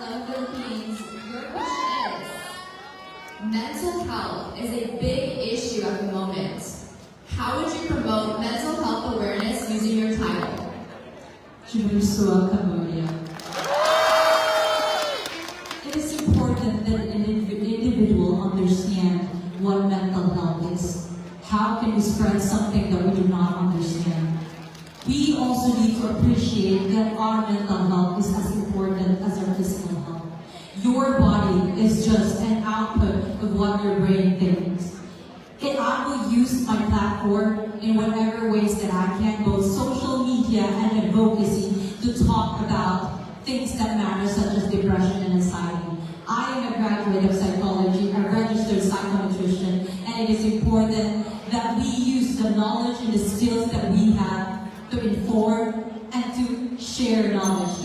Philippines, your question is, mental health is a big issue at the moment. How would you promote mental health awareness using your title? Jumursuwa Cambodia. It is important that an individual understand what mental health is. How can we spread something that we do not understand? We also need to appreciate that our mental health is as important as our physical health. Your body is just an output of what your brain thinks. And I will use my platform in whatever ways that I can, both social media and advocacy, to talk about things that matter, such as depression and anxiety. I am a graduate of psychology, a registered psychometrician, and it is important that we use the knowledge and the skills that we have to inform and to share knowledge.